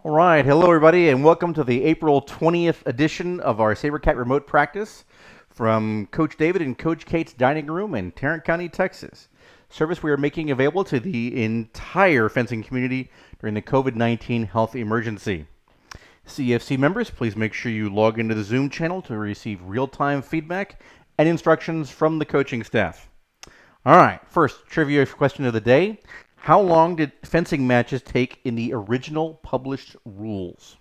All right, hello everybody, and welcome to the April 20th edition of our SabreCat remote practice from Coach David and Coach Kate's dining room in Tarrant County, Texas. Service we are making available to the entire fencing community during the COVID-19 health emergency. CFC members, please make sure you log into the Zoom channel to receive real-time feedback and instructions from the coaching staff. All right, first trivia question of the day. How long did fencing matches take in the original published rules?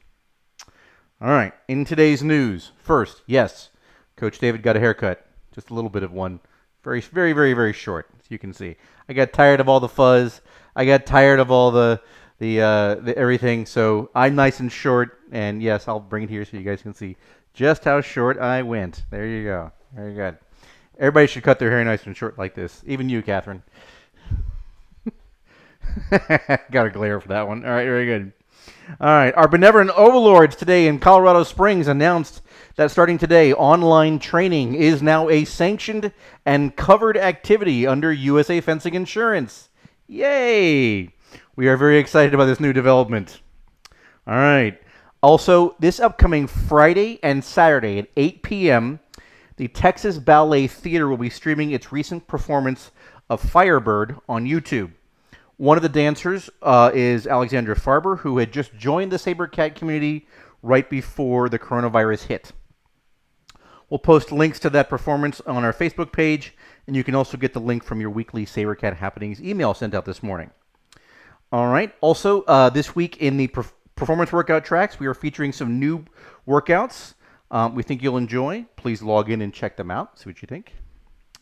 All right, in today's news, first, yes, Coach David got a haircut. Just a little bit of one. Very, very, very, very short, as you can see. I got tired of all the fuzz. I got tired of all the everything, so I'm nice and short, and yes, I'll bring it here so you guys can see just how short I went. There you go. Very good. Everybody should cut their hair nice and short like this. Even you, Catherine. Got a glare for that one. All right, very good. All right, our benevolent overlords today in Colorado Springs announced that starting today, online training is now a sanctioned and covered activity under USA Fencing Insurance. Yay! We are very excited about this new development. All right. Also, this upcoming Friday and Saturday at 8 p.m., the Texas Ballet Theater will be streaming its recent performance of Firebird on YouTube. One of the dancers is Alexandra Farber, who had just joined the SabreCat community right before the coronavirus hit. We'll post links to that performance on our Facebook page, and you can also get the link from your weekly SabreCat Happenings email sent out this morning. All right. Also, this week in the performance workout tracks, we are featuring some new workouts we think you'll enjoy. Please log in and check them out. See what you think.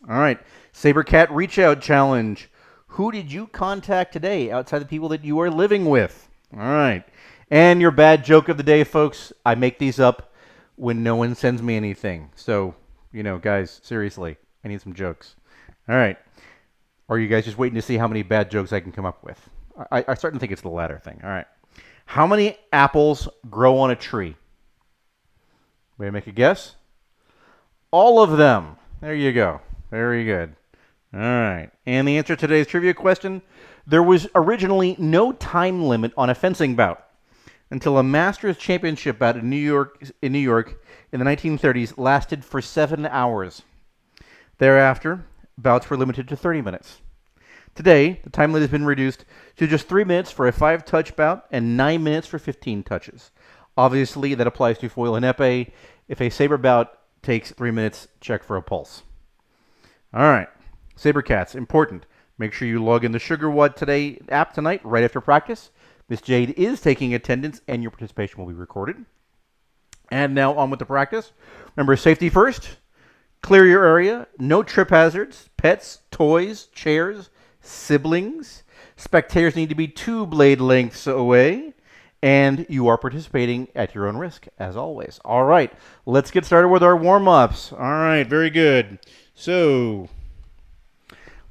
All right. SabreCat Reach Out Challenge. Who did you contact today outside the people that you are living with? All right. And your bad joke of the day, folks. I make these up when no one sends me anything. So, guys, seriously, I need some jokes. All right. Or are you guys just waiting to see how many bad jokes I can come up with? I start to think it's the latter thing. All right. How many apples grow on a tree? May I make a guess? All of them. There you go. Very good. All right. And the answer to today's trivia question, there was originally no time limit on a fencing bout until a Masters Championship bout in New York in the 1930s lasted for 7 hours. Thereafter, bouts were limited to 30 minutes. Today, the time limit has been reduced to just 3 minutes for a 5-touch bout and 9 minutes for 15 touches. Obviously, that applies to foil and epee. If a saber bout takes 3 minutes, check for a pulse. All right. SabreCats, important. Make sure you log in the Sugar What Today app tonight, right after practice. Miss Jade is taking attendance, and your participation will be recorded. And now on with the practice. Remember, safety first. Clear your area. No trip hazards. Pets, toys, chairs, siblings. Spectators need to be 2 blade lengths away. And you are participating at your own risk, as always. All right, let's get started with our warm-ups. All right, very good. So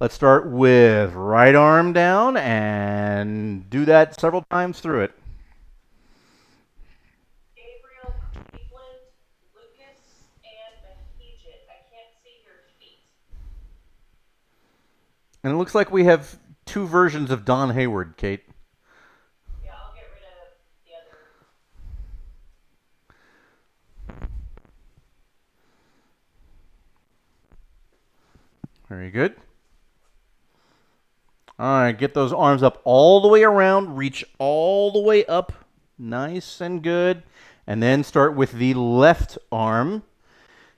let's start with right arm down and do that several times through it. Gabriel, Cleveland, Lucas, and Mahijit. I can't see your feet. And it looks like we have 2 versions of Don Hayward, Kate. Yeah, I'll get rid of the other. Very good. All right, get those arms up all the way around. Reach all the way up. Nice and good. And then start with the left arm.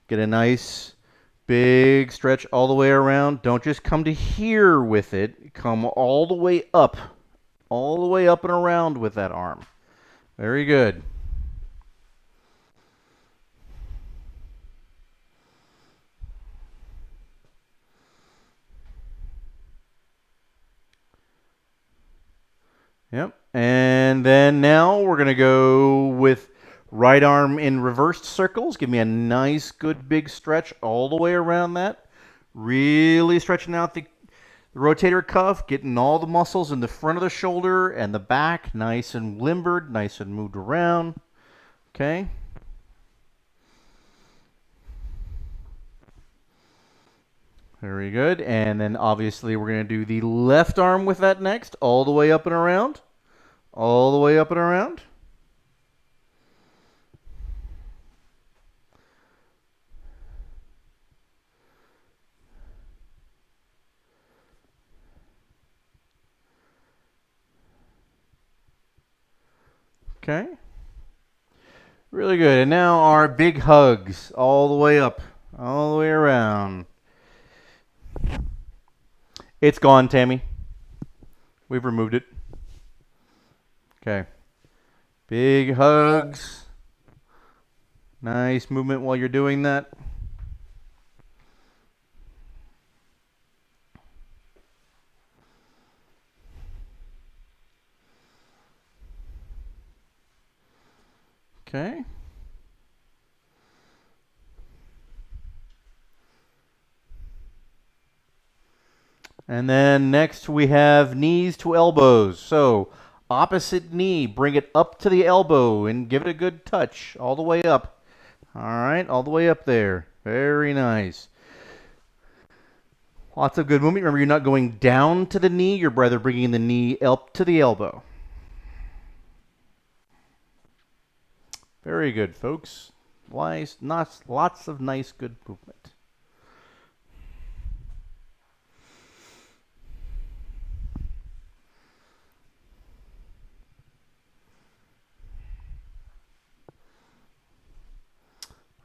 Get a nice big stretch all the way around. Don't just come to here with it. Come all the way up. All the way up and around with that arm. Very good. Yep. And then now we're going to go with right arm in reversed circles. Give me a nice, good, big stretch all the way around that. Really stretching out the rotator cuff, getting all the muscles in the front of the shoulder and the back nice and limbered, nice and moved around. Okay. Very good. And then obviously we're going to do the left arm with that next, all the way up and around. All the way up and around. Okay. Really good. And now our big hugs all the way up, all the way around. It's gone, Tammy. We've removed it. Okay. Big hugs. Nice movement while you're doing that. Okay. And then next we have knees to elbows. So opposite knee, bring it up to the elbow and give it a good touch all the way up. All right, all the way up there. Very nice. Lots of good movement. Remember, you're not going down to the knee. You're rather bringing the knee up to the elbow. Very good, folks. Lots of nice, good movement.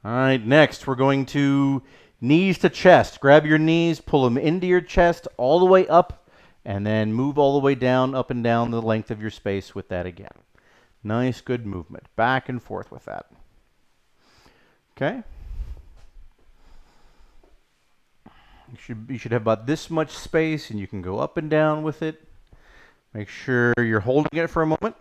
All right, next we're going to knees to chest. Grab your knees, pull them into your chest all the way up, and then move all the way down, up and down the length of your space with that again. Nice, good movement. Back and forth with that. Okay? You should have about this much space, and you can go up and down with it. Make sure you're holding it for a moment.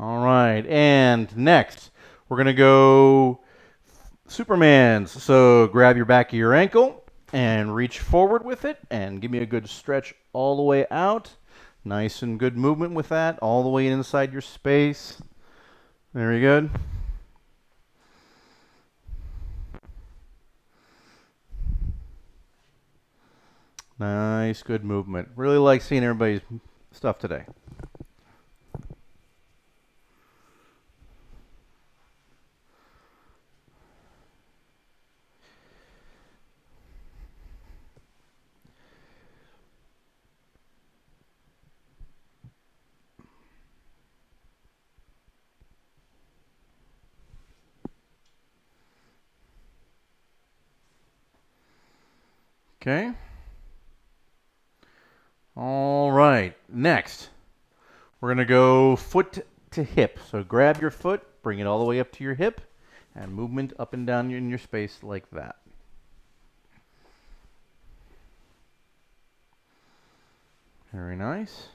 All right, and next we're going to go Superman's. So grab your back of your ankle and reach forward with it and give me a good stretch all the way out. Nice and good movement with that, all the way inside your space. Very good. Nice, good movement. Really like seeing everybody's stuff today. Okay. All right. Next, we're going to go foot to hip. So grab your foot, bring it all the way up to your hip, and movement up and down in your space like that. Very nice.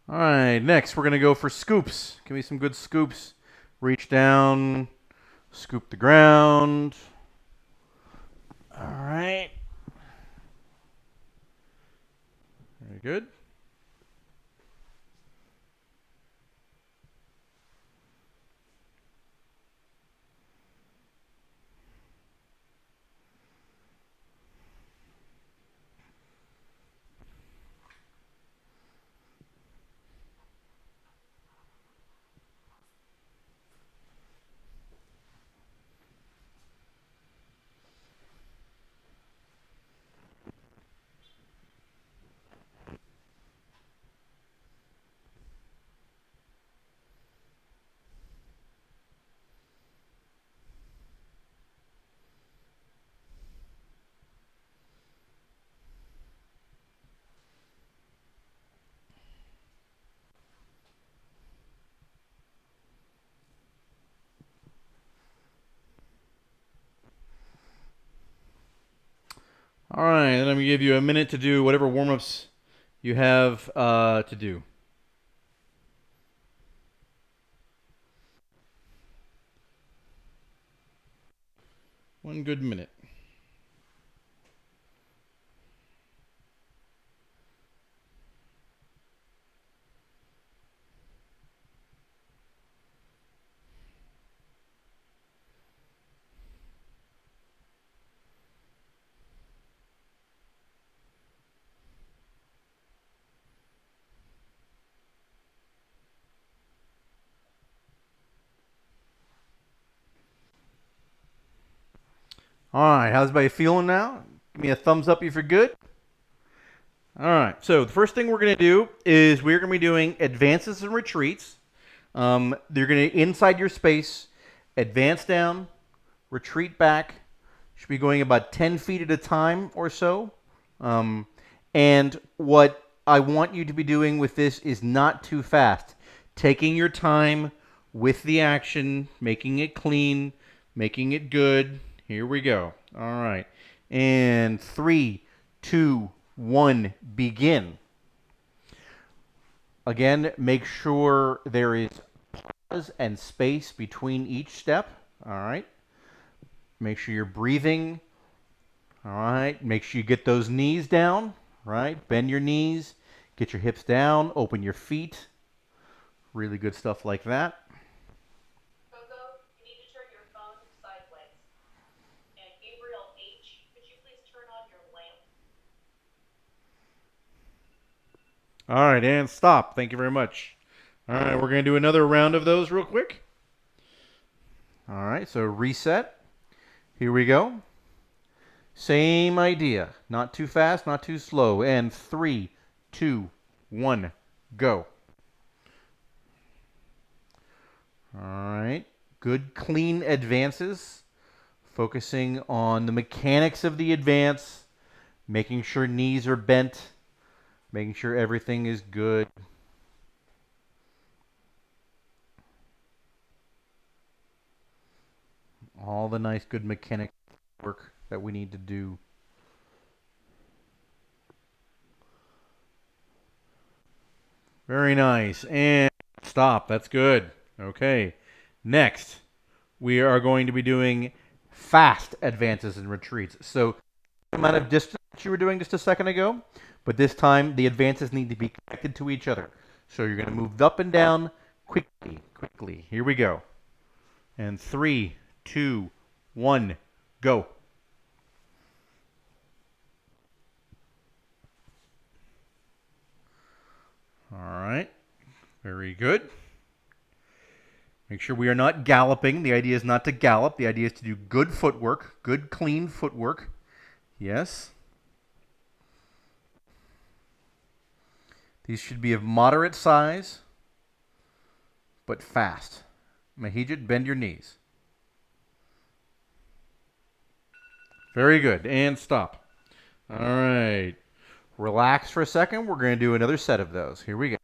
All right, next we're going to go for scoops. Give me some good scoops. Reach down, scoop the ground. All right. Very good. All right, then I'm going to give you a minute to do whatever warm-ups you have to do. One good minute. All right, how's everybody feeling now? Give me a thumbs up if you're good. All right, so the first thing we're going to do is we're going to be doing advances and retreats. You're going to, inside your space, advance down, retreat back. Should be going about 10 feet at a time or so. Um, and what I want you to be doing with this is not too fast. Taking your time with the action, making it clean, making it good. Here we go. All right. And 3, 2, 1, begin. Again, make sure there is pause and space between each step. All right. Make sure you're breathing. All right. Make sure you get those knees down. Right. Bend your knees. Get your hips down. Open your feet. Really good stuff like that. Coco, you need to turn your phone sideways. And Gabriel H, could you please turn on your lamp? All right. And stop. Thank you very much. All right. We're going to do another round of those real quick. All right. So reset. Here we go. Same idea. Not too fast, not too slow. And 3, 2, 1, go. All right. Good, clean advances. Focusing on the mechanics of the advance. Making sure knees are bent. Making sure everything is good. All the nice, good mechanic work that we need to do. Very nice. And stop. That's good. Okay. Next, we are going to be doing fast advances and retreats. So, the amount of distance you were doing just a second ago, but this time the advances need to be connected to each other. So, you're going to move up and down quickly, quickly. Here we go. And 3, 2, 1, go. All right. Very good. Make sure we are not galloping. The idea is not to gallop. The idea is to do good footwork, good, clean footwork. Yes. These should be of moderate size, but fast. Mahijit, bend your knees. Very good. And stop. All right. Relax for a second. We're going to do another set of those. Here we go.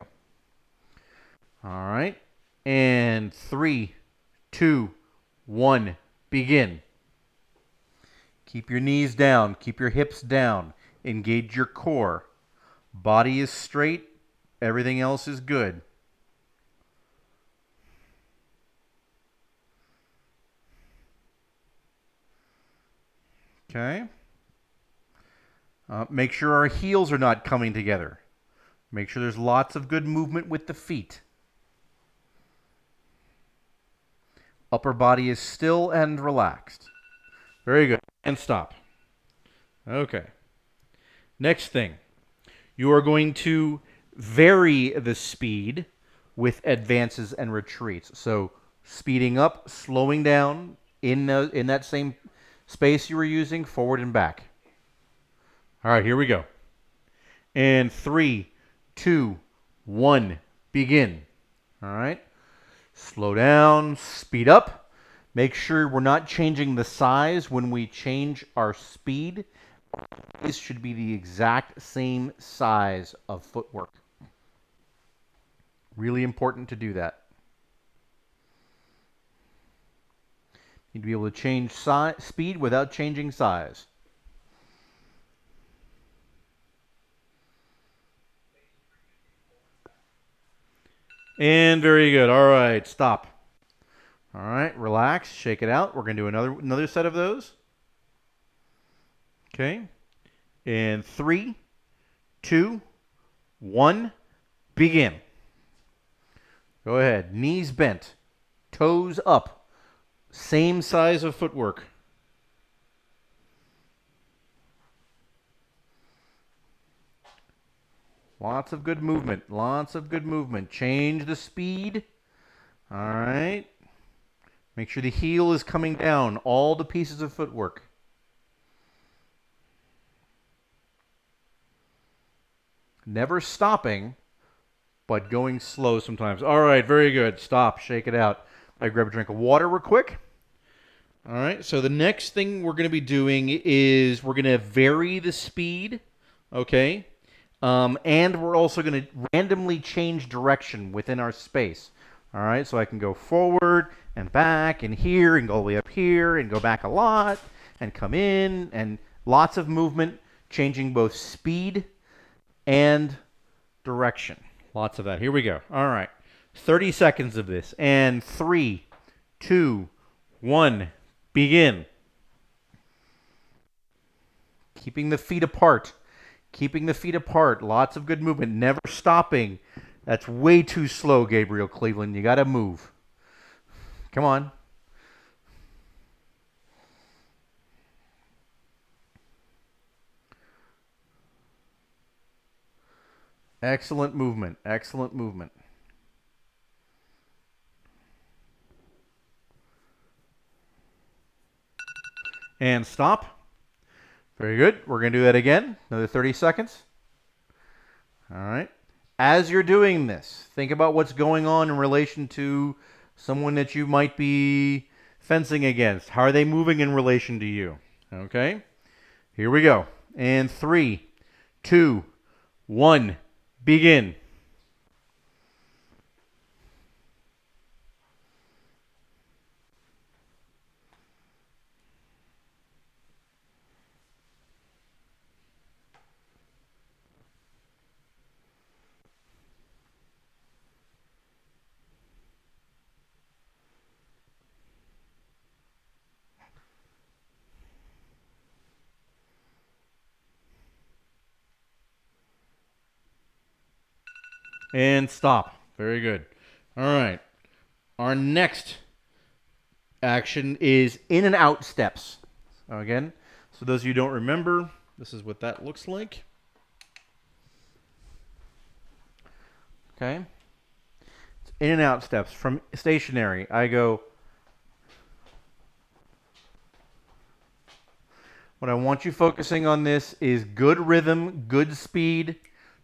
All right. And 3, 2, 1, begin. Keep your knees down. Keep your hips down. Engage your core. Body is straight. Everything else is good. Okay. Make sure our heels are not coming together. Make sure there's lots of good movement with the feet. Upper body is still and relaxed. Very good. And stop. Okay. Next thing. You are going to vary the speed with advances and retreats. So speeding up, slowing down in that same space you were using, forward and back. All right, here we go. And 3, 2, 1, begin. All right. Slow down, speed up. Make sure we're not changing the size when we change our speed. This should be the exact same size of footwork. Really important to do that. Need to be able to change speed without changing size. And very good. All right, stop. All right, relax, shake it out. We're going to do another set of those. Okay. In 3, 2, 1, begin. Go ahead. Knees bent, toes up. Same size of footwork. Lots of good movement. Lots of good movement. Change the speed. All right. Make sure the heel is coming down. All the pieces of footwork. Never stopping, but going slow sometimes. All right, very good. Stop. Shake it out. I grab a drink of water real quick. All right, so the next thing we're going to be doing is we're going to vary the speed, okay? And we're also going to randomly change direction within our space. All right, so I can go forward and back and here and go all the way up here and go back a lot and come in and lots of movement, changing both speed and direction. Lots of that. Here we go. All right, 30 seconds of this. And 3, 2, 1. Begin. Keeping the feet apart. Keeping the feet apart. Lots of good movement. Never stopping. That's way too slow, Gabriel Cleveland. You got to move. Come on. Excellent movement. Excellent movement. And stop. Very good. We're going to do that again. Another 30 seconds. All right. As you're doing this, think about what's going on in relation to someone that you might be fencing against. How are they moving in relation to you? Okay. Here we go. And 3, 2, 1, begin. And stop. Very good. All right. Our next action is in and out steps. So again, so those of you who don't remember, this is what that looks like. Okay. It's in and out steps. From stationary, I go. What I want you focusing on this is good rhythm, good speed,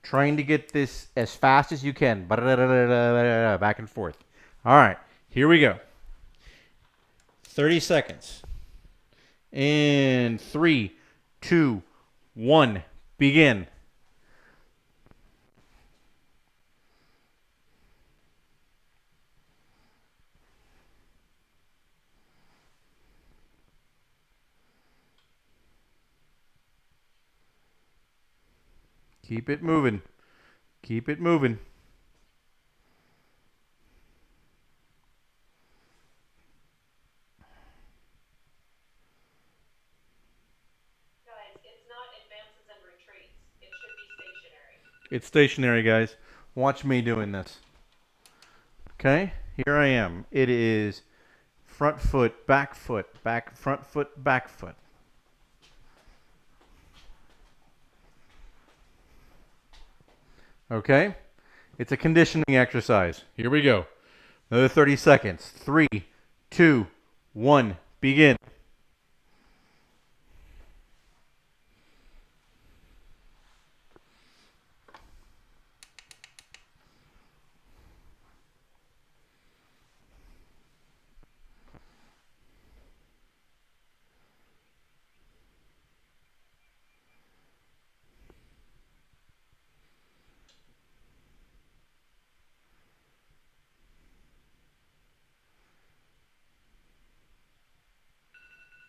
trying to get this as fast as you can. Back and forth. All right, here we go. 30 seconds. And 3, 2, 1, begin. Keep it moving. Keep it moving. Guys, it's not advances and retreats. It should be stationary. It's stationary, guys. Watch me doing this. Okay, here I am. It is front foot, back, front foot, back foot. Okay? It's a conditioning exercise. Here we go. Another 30 seconds. 3, 2, 1, begin.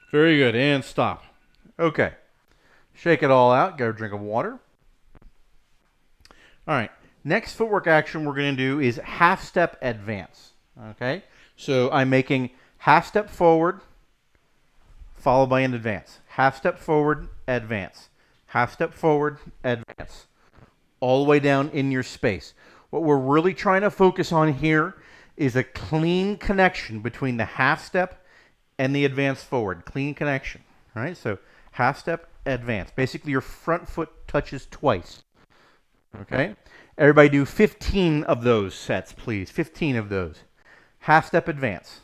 Very good. And stop. Okay. Shake it all out. Get a drink of water. All right. Next footwork action we're going to do is half step advance. Okay? So I'm making half step forward, followed by an advance. Half step forward, advance. Half step forward, advance. All the way down in your space. What we're really trying to focus on here is a clean connection between the half step and the advance forward. Clean connection. All right? So half step, advance. Basically, your front foot touches twice. Okay? Everybody do 15 of those sets, please. 15 of those. Half step advance.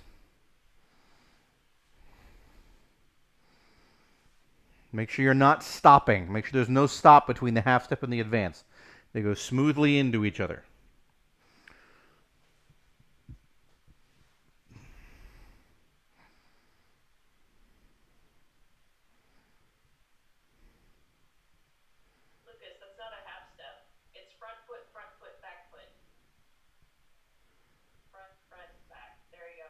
Make sure you're not stopping. Make sure there's no stop between the half step and the advance. They go smoothly into each other. Lucas, that's not a half step. It's front foot, back foot. Front, back. There you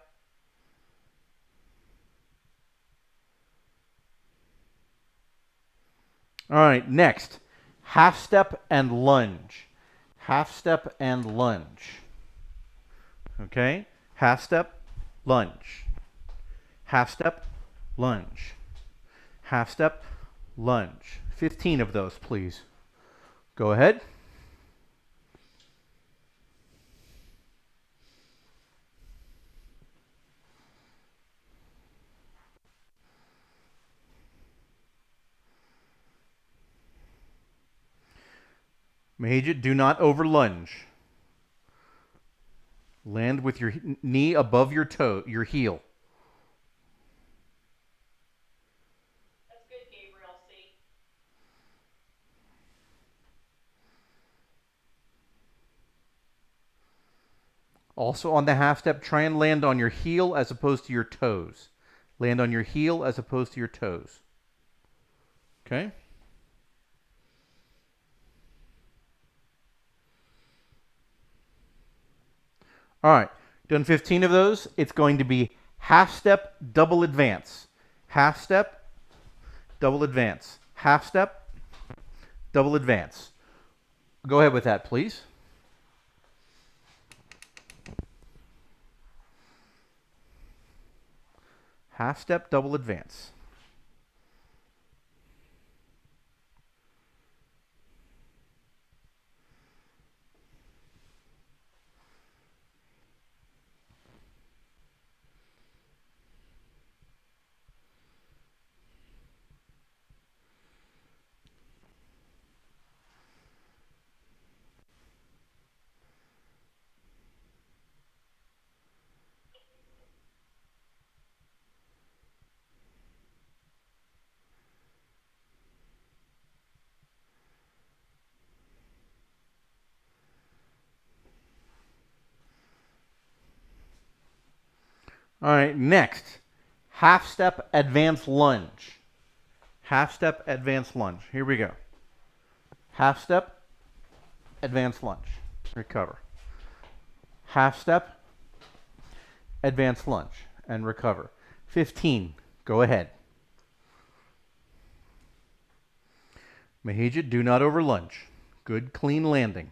go. All right, next. Half step and lunge. Half step and lunge. Okay? Half step, lunge. Half step, lunge. Half step, lunge. 15 of those, please. Go ahead. Mahijit, do not over lunge. Land with your knee above your toe, your heel. That's good, Gabriel. See? Also on the half step, try and land on your heel as opposed to your toes. Land on your heel as opposed to your toes. Okay? All right. Done 15 of those. It's going to be half step, double advance. Half step, double advance. Half step, double advance. Go ahead with that, please. Half step, double advance. All right, next. Half step, advance lunge. Half step, advance lunge. Here we go. Half step, advance lunge. Recover. Half step, advance lunge, and recover. 15. Go ahead. Mahijit, do not over lunge. Good, clean landing.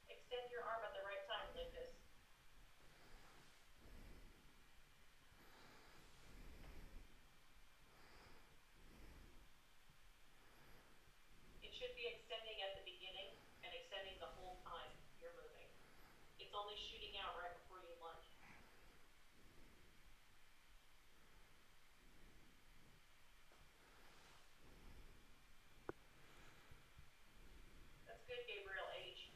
Extend your arm at the right time, Lucas. It should be extending at the beginning and extending the whole time you're moving. It's only shooting out right before you lunge. That's good, Gabriel H.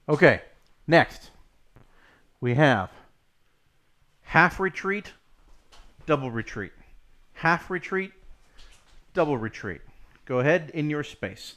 Okay, next. We have half retreat, double retreat. Half retreat, double retreat. Go ahead in your space.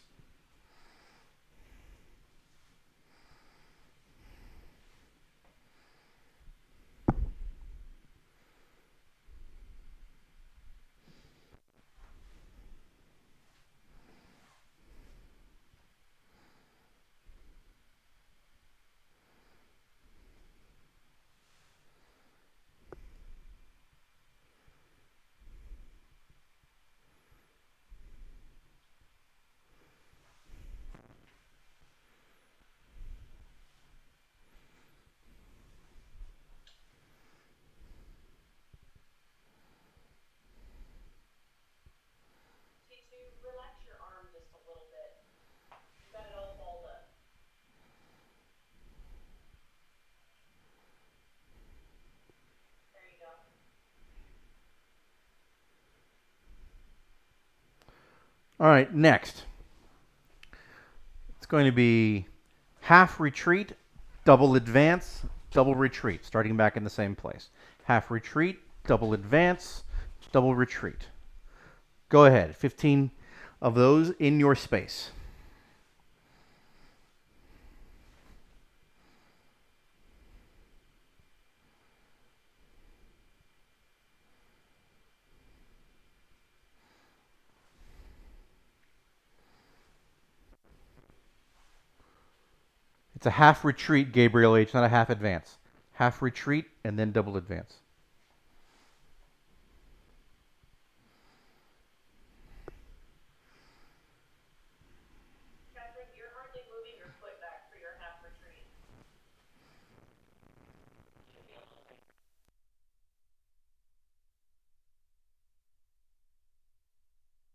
All right, next. It's going to be half retreat, double advance, double retreat, starting back in the same place. Half retreat, double advance, double retreat. Go ahead. 15 of those in your space. It's a half retreat, Gabriel H., not a half advance. Half retreat and then double advance. Catherine, you're hardly moving your foot back for your half retreat. Should be a little bit.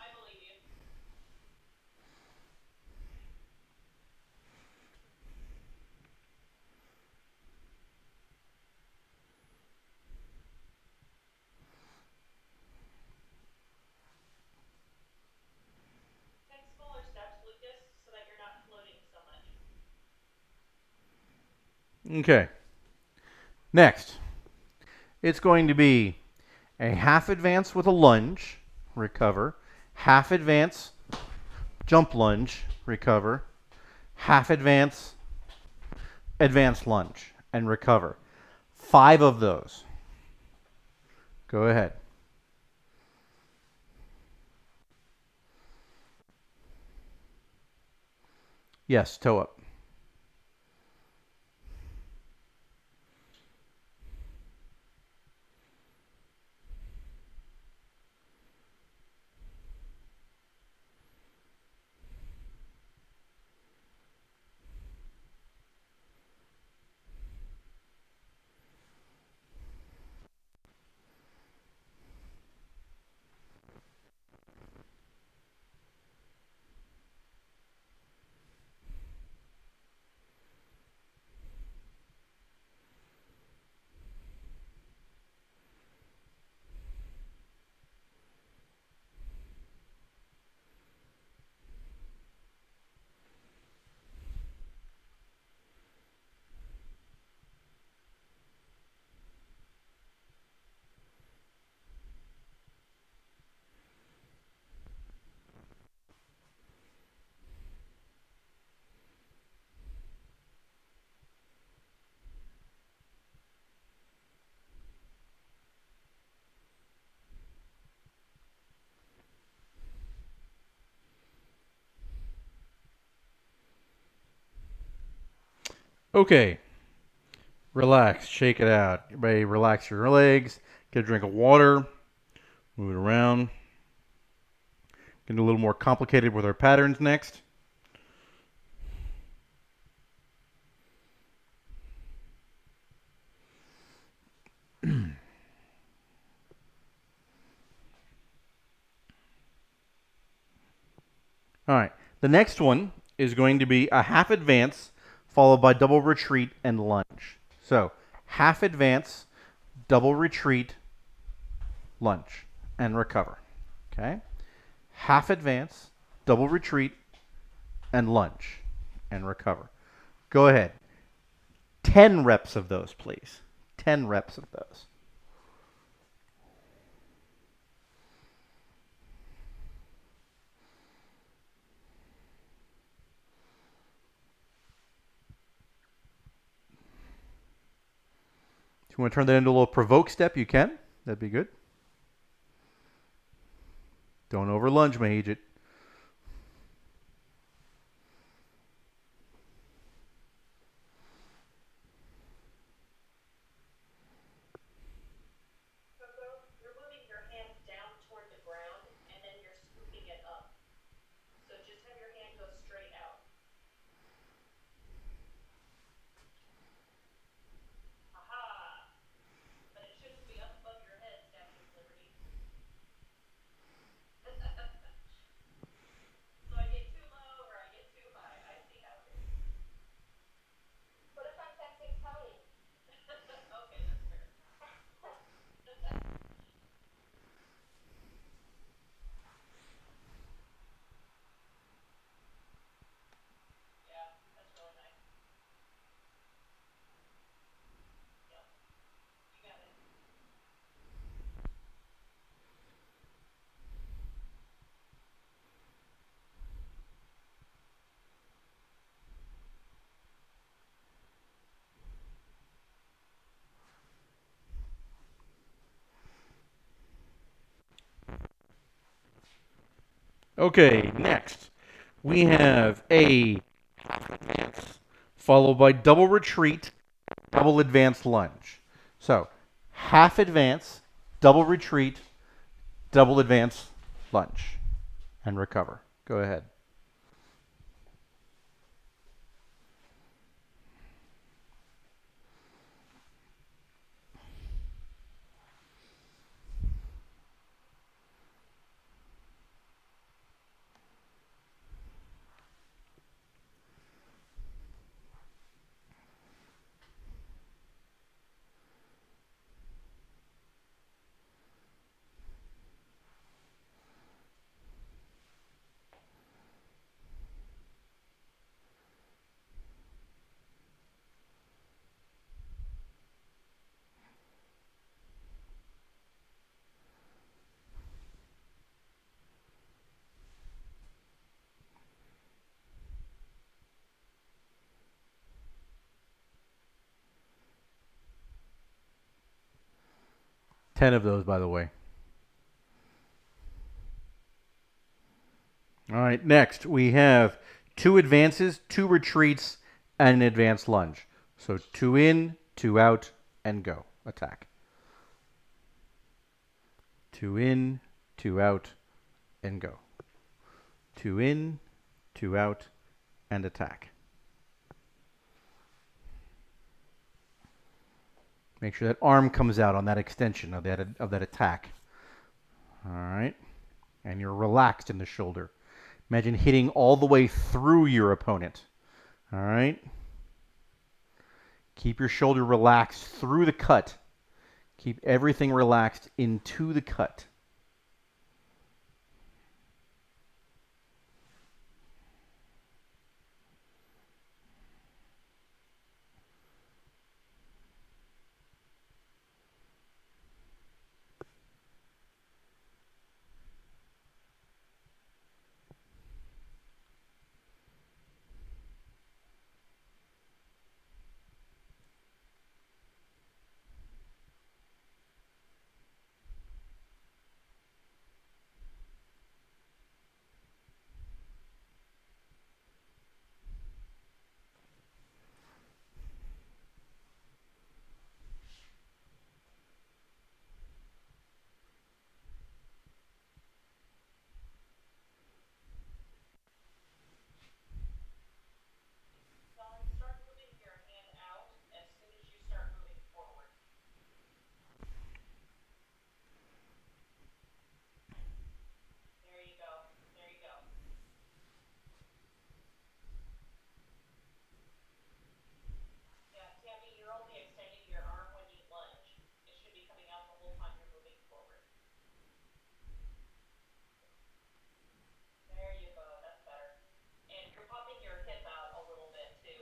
I believe you. Take smaller steps, Lucas, so that you're not floating so much. Okay. Next, it's going to be a half advance with a lunge, recover. Half advance, jump lunge, recover. Half advance, advance lunge, and recover. 5 of those. Go ahead. Yes, toe up. Okay. Relax. Shake it out. Everybody relax your legs. Get a drink of water. Move it around. Get a little more complicated with our patterns next. All right. The next one is going to be a half advance followed by double retreat and lunge. So, half advance, double retreat, lunge, and recover. Okay? Half advance, double retreat, and lunge, and recover. Go ahead. 10 reps of those, please. 10 reps of those. If you want to turn that into a little provoke step, you can. That'd be good. Don't over lunge, Mahijit. Coco, you're moving your hand down toward the ground, and then you're scooping it up. So just have your hand go straight out. Aha! But it shouldn't be up above your head, Statue of Liberty. Okay, next we have a half advance followed by double retreat, double advance lunge. So, half advance, double retreat, double advance lunge, and recover. Go ahead. 10 of those, by the way. All right, next we have two advances, two retreats, and an advanced lunge. So two in, two out, and go. Attack. Two in, two out, and go. Two in, two out, and attack. Make sure that arm comes out on that extension of that attack. All right, and you're relaxed in the shoulder. Imagine hitting all the way through your opponent. All right. Keep your shoulder relaxed through the cut. Keep everything relaxed into the cut. Don, start moving your hand out as soon as you start moving forward. There you go. There you go. Yeah, Tammy, you're only extending your arm when you lunge. It should be coming out the whole time you're moving forward. There you go. That's better. And you're popping your hip out a little bit too.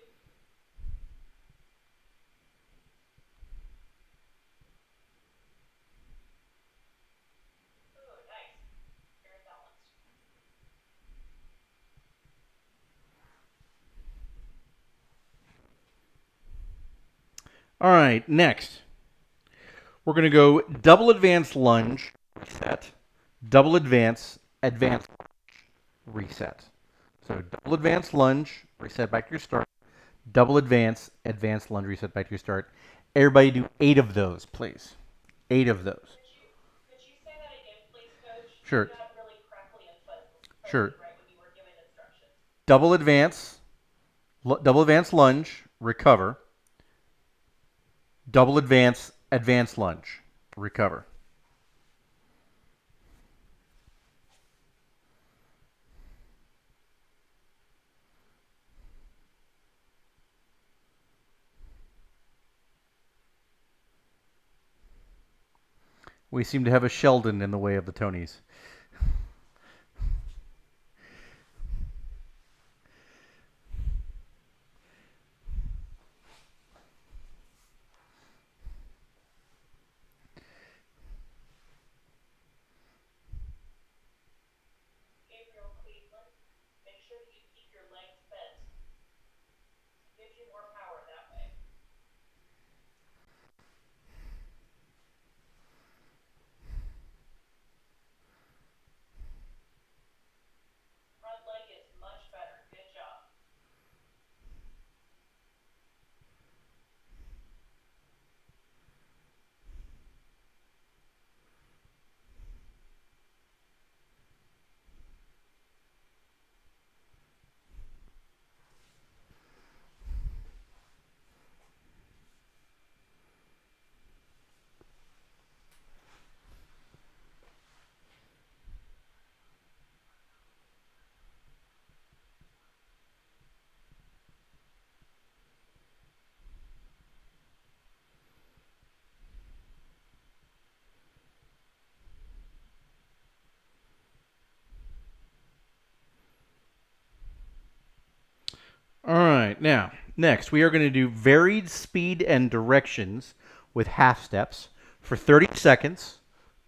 Ooh, nice. Very balanced. All right, next we're going to go double advance lunge, reset, double advance, advance, reset. So double advance lunge, reset back to your start. Double advance, advance lunge, reset back to your start. Everybody do 8 of those, please. 8 of those. Could you say that again, please, Coach? You Sure, got really crackly and fuzzy sure. right when you were giving instructions. Double advance, double advance lunge, recover. Double advance, advance lunge, recover. We seem to have a Sheldon in the way of the Tonys. Gabriel Cleveland, make sure that you keep your legs bent. It gives you more power that way. now, next we are going to do varied speed and directions with half steps for 30 seconds,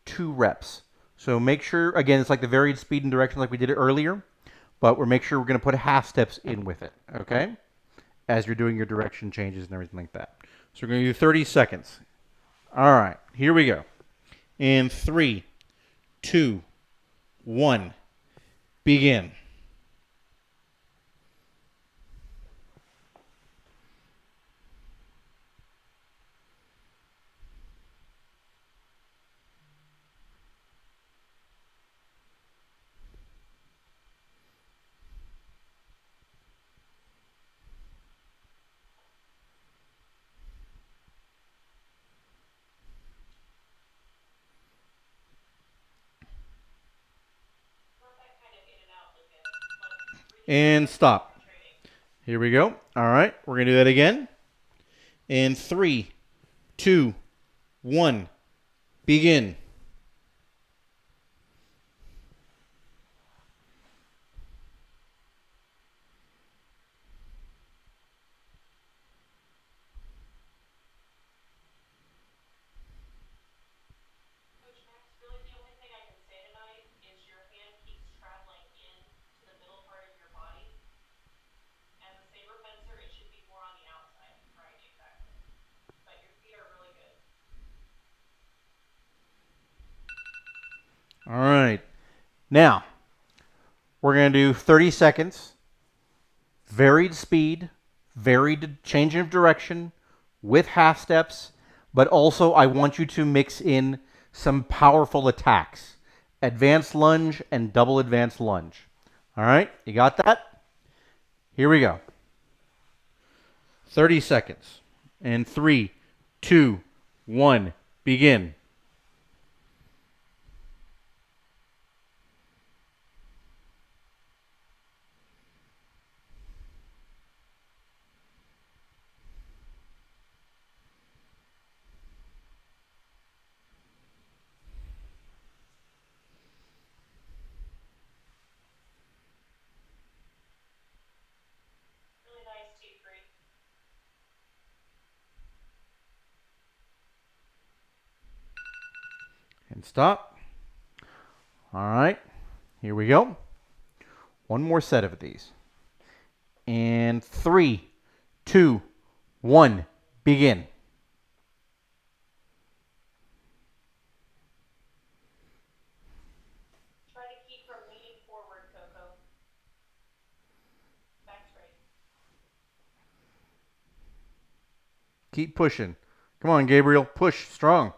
2 reps. So make sure, again, it's like the varied speed and directions like we did it earlier, but we're make sure we're going to put half steps in with it, okay? As you're doing your direction changes and everything like that. So we're going to do 30 seconds. All right, here we go. In 3, 2, 1, begin. Not that kind of in and out, Lucas. Like, And stop. training. Here we go. All right, we're going to do that again. In 3, 2, 1, begin. Coach Max, really the only thing I can say tonight is your hand keeps traveling in to the middle part of your body. As a saber fencer, it should be more on the outside. Right, exactly. But your feet are really good. All right. Now, we're going to do 30 seconds, varied speed, varied change of direction with half steps, but also I want you to mix in some powerful attacks. Advanced lunge and double advanced lunge. All right, you got that? Here we go. 30 seconds. And 3, 2, 1, begin. Really nice, T3. And stop. All right, here we go. One more set of these. And 3, 2, 1, begin. Try to keep from leaning forward, Coco. Back straight. Keep pushing. Come on, Gabriel. Push strong.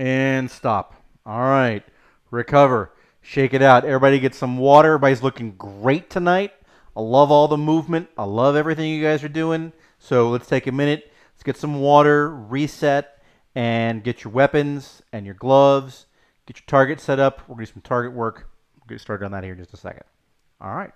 And stop. All right. Recover. Shake it out. Everybody get some water. Everybody's looking great tonight. I love all the movement. I love everything you guys are doing. So let's take a minute. Let's get some water, reset, and get your weapons and your gloves. Get your target set up. We're going to do some target work. We'll get started on that here in just a second. All right.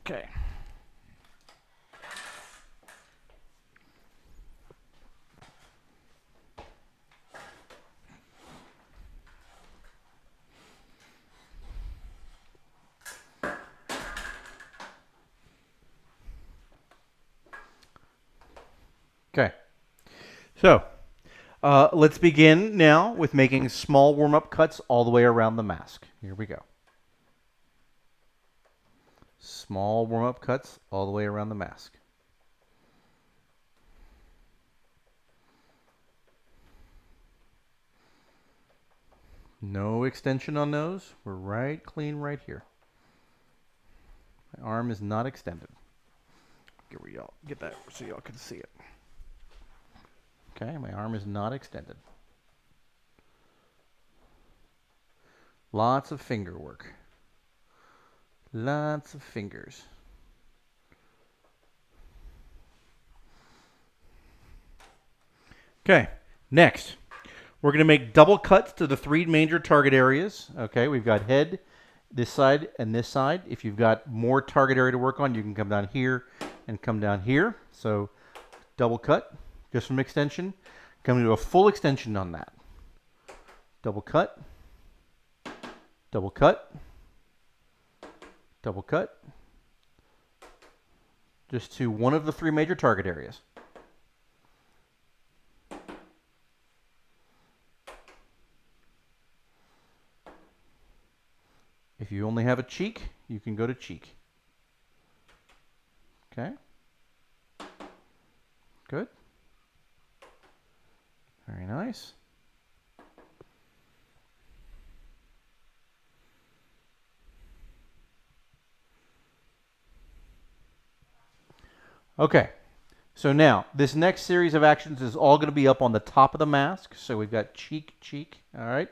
Okay. Okay. So let's begin now with making small warm-up cuts all the way around the mask. Here we go. Small warm-up cuts all the way around the mask. No extension on those. We're right clean right here. My arm is not extended. Get that so y'all can see it. Okay, my arm is not extended. Lots of finger work. Lots of fingers. Okay, next, we're going to make double cuts to the three major target areas. Okay, we've got head, this side, and this side. If you've got more target area to work on, you can come down here and come down here. So double cut, just from extension. Come to a full extension on that. Double cut, double cut, double cut, just to one of the three major target areas. If you only have a cheek, you can go to cheek. Okay. Good. Very nice. Okay. So now, this next series of actions is all going to be up on the top of the mask. So we've got cheek, cheek. All right.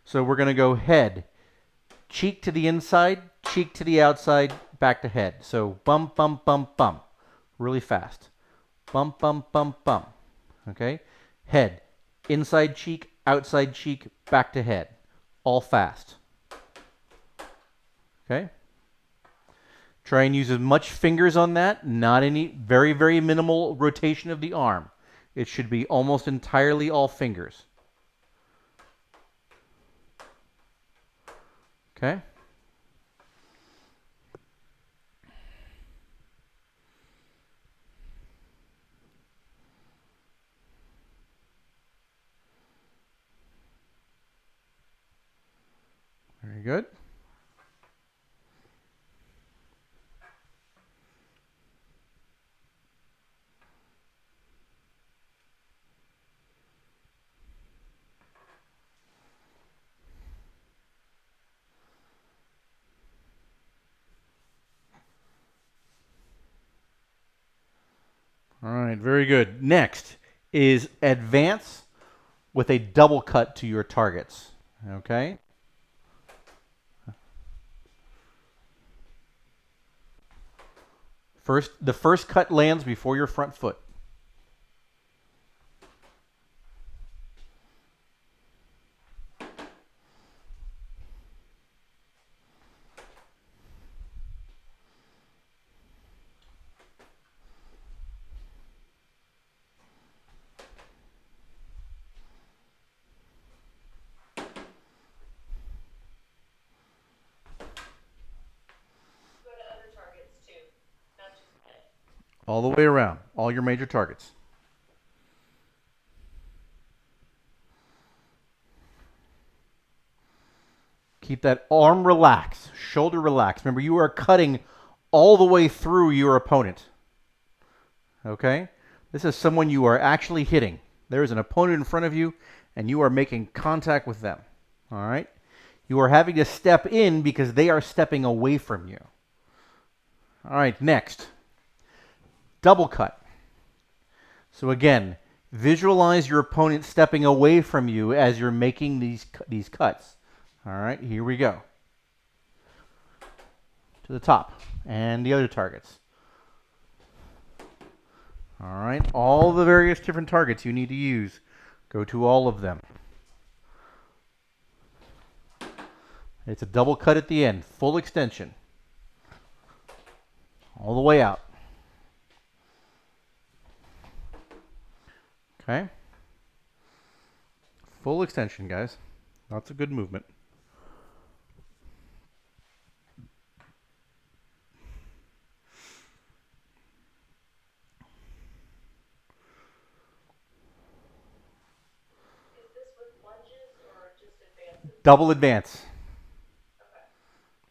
So we're going to go head, cheek to the inside, cheek to the outside, back to head. So bum, bum, bum, bum. Really fast. Bum, bum, bum, bum. Okay. Head, inside cheek, outside cheek, back to head. All fast. Okay. Try and use as much fingers on that, not any very, very minimal rotation of the arm. It should be almost entirely all fingers. Okay? Very good. All right, very good. Next is advance with a double cut to your targets. Okay? The first cut lands before your front foot. Go to other targets too, not just head. All the way around, all your major targets. Keep that arm relaxed, shoulder relaxed. Remember, you are cutting all the way through your opponent. Okay? This is someone you are actually hitting. There is an opponent in front of you, and you are making contact with them. All right? You are having to step in because they are stepping away from you. All right, next. Double cut. So again, visualize your opponent stepping away from you as you're making these cuts. All right, here we go. To the top and the other targets. All right, all the various different targets you need to use. Go to all of them. It's a double cut at the end, full extension. All the way out. Okay. Full extension, guys. Lots of good movement. Is this with lunges or just advances? Double advance. Okay.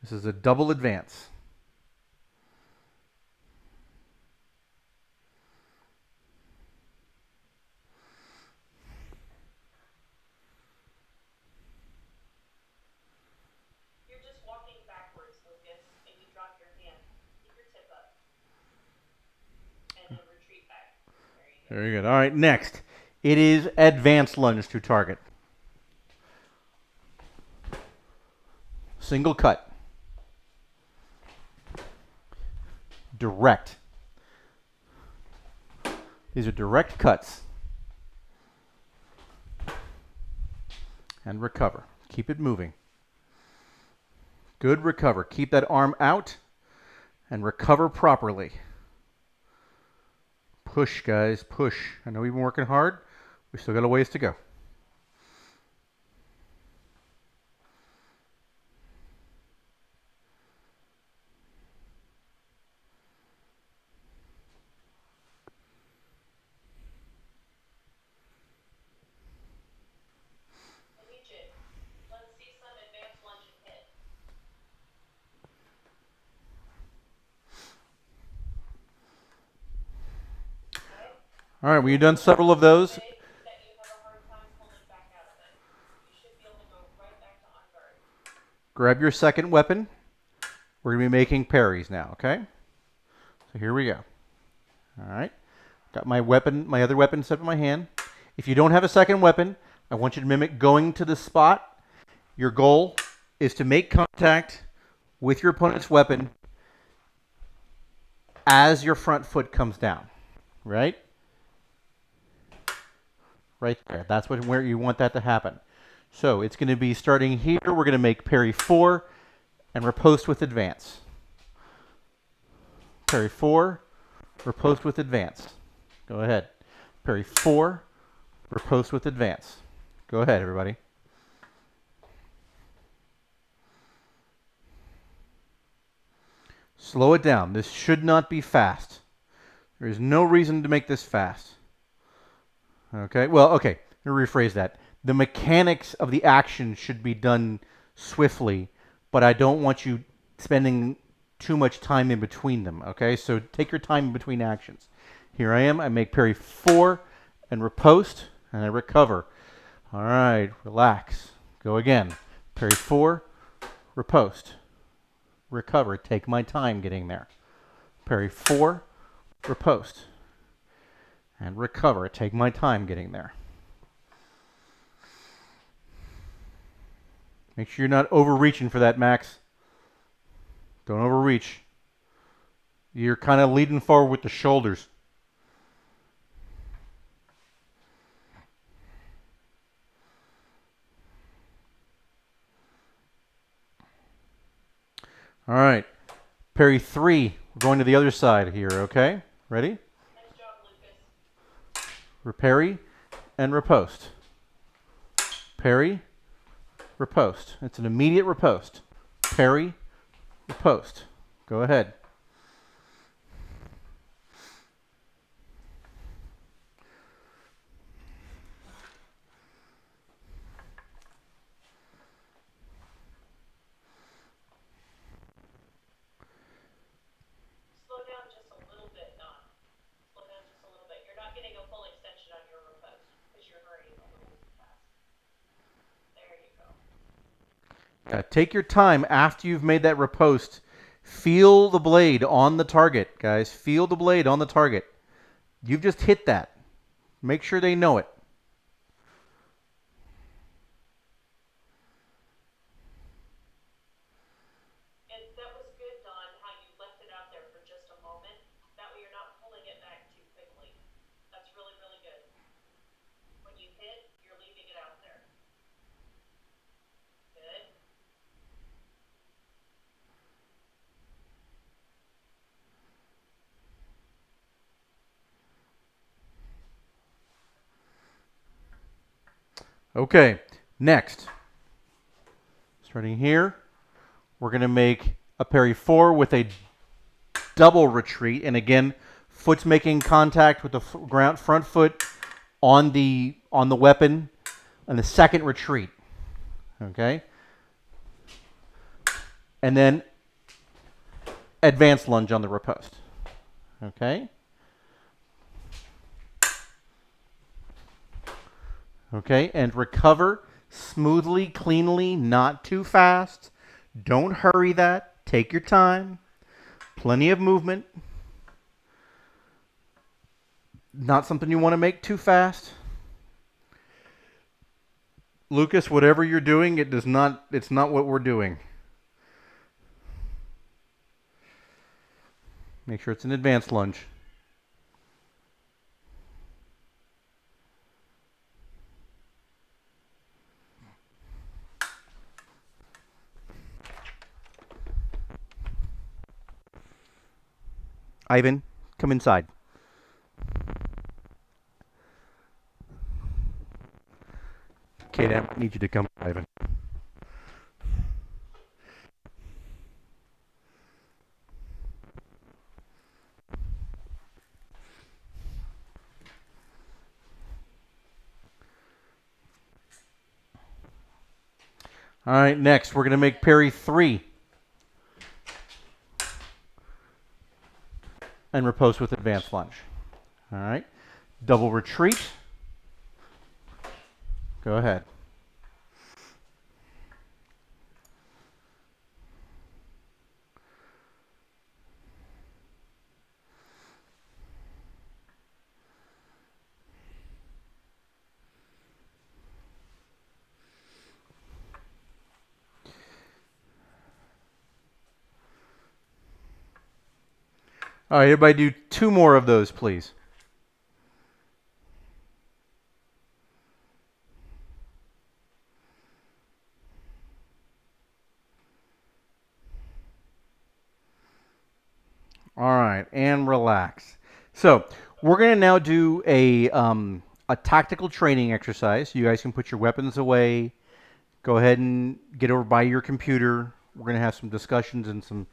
This is a double advance. Very good. All right, next. It is advanced lunge to target. Single cut. Direct. These are direct cuts. And recover. Keep it moving. Good recover. Keep that arm out and recover properly. Push, guys, push. I know we've been working hard. We still got a ways to go. Let's see some advanced lunge and hit. Okay. All right, well, you've done several of those. That you have a hard time pulling back out of it. You should be able to go right back to on guard. Grab your second weapon. We're going to be making parries now, okay? So here we go. All right. Got my weapon, my other weapon set in my hand. If you don't have a second weapon, I want you to mimic going to the spot. Your goal is to make contact with your opponent's weapon as your front foot comes down, right? Right there. That's where you want that to happen. So it's going to be starting here. We're going to make parry 4 and riposte with advance. Parry 4, riposte with advance. Go ahead. Parry 4, riposte with advance. Go ahead, everybody. Slow it down. This should not be fast. There is no reason to make this fast. Okay, well, okay, let me rephrase that. The mechanics of the action should be done swiftly, but I don't want you spending too much time in between them, okay? So take your time in between actions. Here I am. I make parry 4 and riposte, and I recover. All right, relax. Go again. Parry 4, riposte. Recover. Take my time getting there. Parry 4, riposte. And recover. Take my time getting there. Make sure you're not overreaching for that, Max. Don't overreach. You're kind of leading forward with the shoulders. All right. Parry 3. We're going to the other side here, okay? Ready? Nice job, Lucas. Parry and riposte. Parry, riposte. It's an immediate riposte. Parry, riposte. Go ahead. Slow down just a little bit, Don. Slow down just a little bit. You're not getting a full extension on your riposte because you're hurrying a little too fast. There you go. Take your time after you've made that riposte. Feel the blade on the target, guys. Feel the blade on the target. You've just hit that. Make sure they know it. That was good, Don, how you left it out there for just a moment. That way you're not pulling it back too quickly. That's really, really good. When you hit, you're leaving it out there. Good. Okay, next. Starting here, we're going to make a parry 4 with a double retreat. And again, foot's making contact with the front foot on the weapon and the second retreat. Okay? And then advanced lunge on the riposte. Okay? Okay, and recover smoothly, cleanly, not too fast. Don't hurry that. Take your time. Plenty of movement. Not something you want to make too fast. Lucas, whatever you're doing, it's not what we're doing. Make sure it's an advanced lunge. Ivan, come inside. Kate, I need you to come, Ivan. All right, next we're going to make parry 3 and riposte with advanced lunge. All right, double retreat. Go ahead. All right, everybody do 2 more of those, please. All right, and relax. So we're going to now do a tactical training exercise. You guys can put your weapons away. Go ahead and get over by your computer. We're going to have some discussions and some